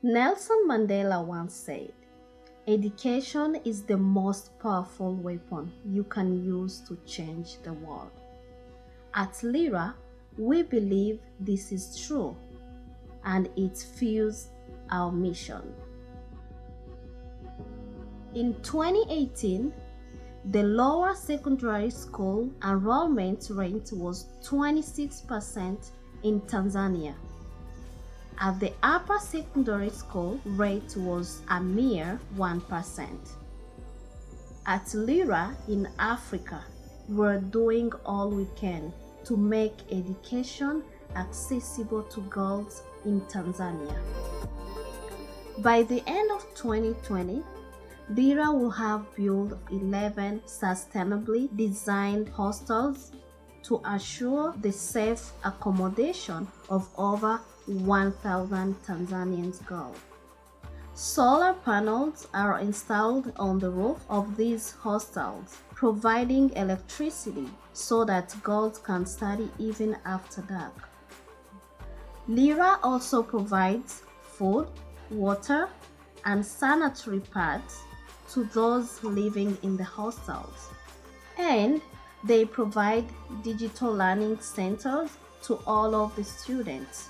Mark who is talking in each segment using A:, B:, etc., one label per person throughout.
A: Nelson Mandela once said, "Education is the most powerful weapon you can use to change the world." At Lyra, we believe this is true, and it fuels our mission. In 2018, the lower secondary school enrollment rate was 26% in Tanzania. At the upper secondary school, rate was a mere 1%. At Lyra in Africa, we're doing all we can to make education accessible to girls in Tanzania. By the end of 2020, Lyra will have built 11 sustainably designed hostels to assure the safe accommodation of over 1,000 Tanzanian girls. Solar panels are installed on the roof of these hostels, providing electricity so that girls can study even after dark. Lyra also provides food, water, and sanitary pads to those living in the hostels. And they provide digital learning centers to all of the students.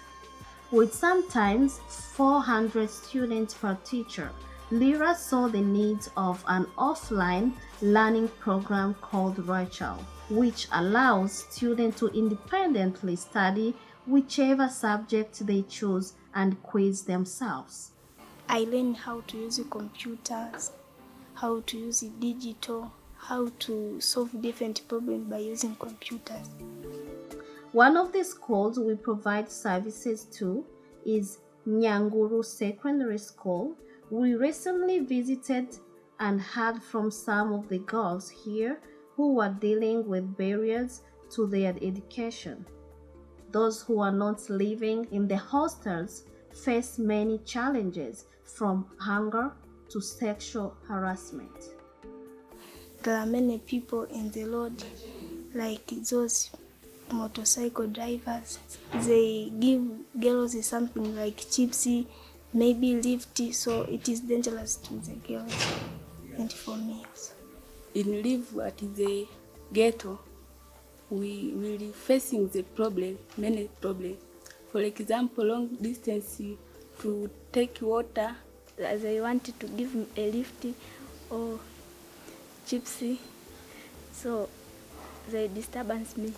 A: With sometimes 400 students per teacher, Lyra saw the needs of an offline learning program called Rachel, which allows students to independently study whichever subject they choose and quiz themselves.
B: I learned how to use computers, how to use digital, how to solve different problems by using computers.
A: One of the schools we provide services to is Nyanguru Secondary School. We recently visited and heard from some of the girls here who were dealing with barriers to their education. Those who are not living in the hostels face many challenges, from hunger to sexual harassment.
B: There are many people in the road, like those motorcycle drivers. They give girls something like chipsy, maybe lifty, so it is dangerous to the girls and for me also.
C: In live at the ghetto, we will facing the problem, many problems. For example, long distance to take water.
B: They wanted to give me a lift or gypsy, so they disturbance me.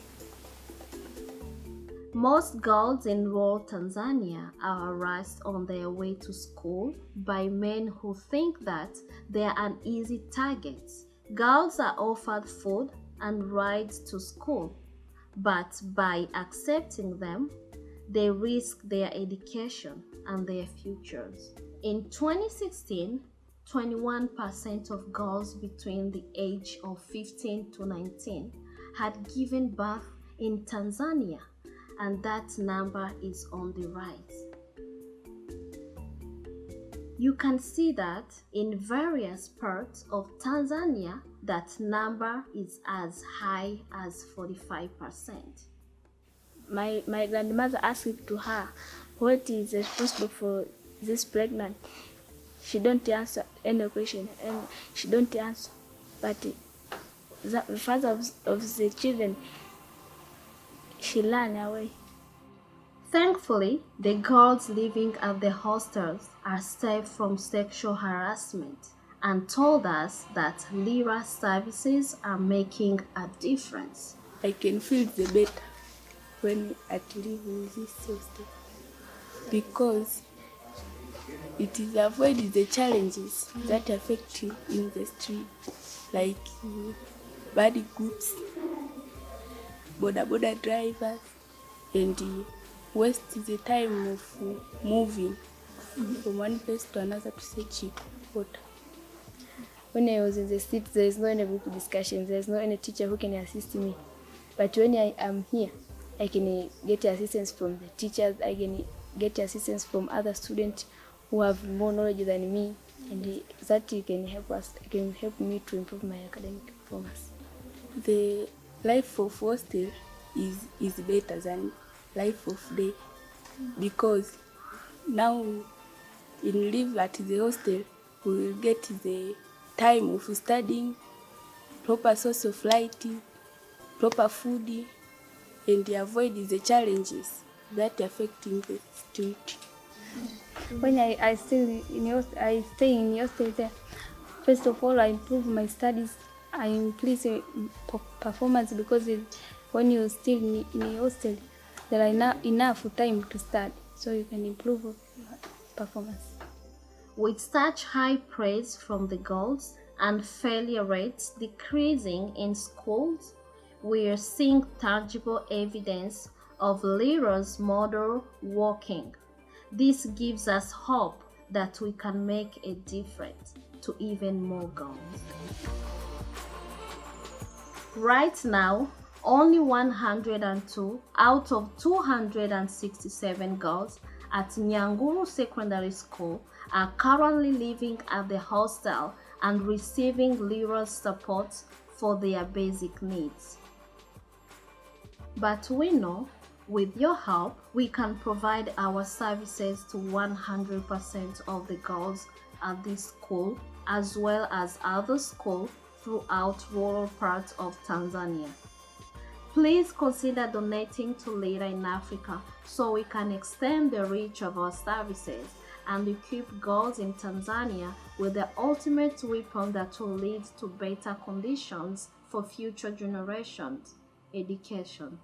A: Most girls in rural Tanzania are harassed on their way to school by men who think that they are an easy target. Girls are offered food and rides to school, but by accepting them, they risk their education and their futures. In 2016, 21% of girls between the age of 15 to 19 had given birth in Tanzania, and that number is on the rise. You can see that in various parts of Tanzania, that number is as high as 45%.
B: My grandmother asked to her, what is responsible for this pregnant? She don't answer any question, and she don't answer. But the father of the children, she ran away.
A: Thankfully, the girls living at the hostels are safe from sexual harassment and told us that Lyra services are making a difference.
C: I can feel the better when I live with this hostel because it is avoid the challenges that affect you in the street, like bad goods, boda drivers, and waste the time of moving from one place to another to search water.
B: When I was in the street, there is no any group discussion, there is no any teacher who can assist me. But when I am here, I can get assistance from the teachers, I can get assistance from other students who have more knowledge than me, and that can help us, can help me to improve my academic performance.
C: The life of hostel is better than life of day because now in live at the hostel, we will get the time of studying, proper source of lighting, proper food, and avoid the challenges that affecting the student.
B: When I stay in hostel there, first of all, I improve my studies. I increase performance because when you're still in a hostel, there are enough time to study, so you can improve your performance.
A: With such high praise from the girls and failure rates decreasing in schools, we are seeing tangible evidence of Lyra's model working. This gives us hope that we can make a difference to even more girls. Right now, only 102 out of 267 girls at Nyanguru Secondary School are currently living at the hostel and receiving Lyra's support for their basic needs. But we know, with your help, we can provide our services to 100% of the girls at this school, as well as other schools throughout rural parts of Tanzania. Please consider donating to Lyra in Africa so we can extend the reach of our services and equip girls in Tanzania with the ultimate weapon that will lead to better conditions for future generations: education.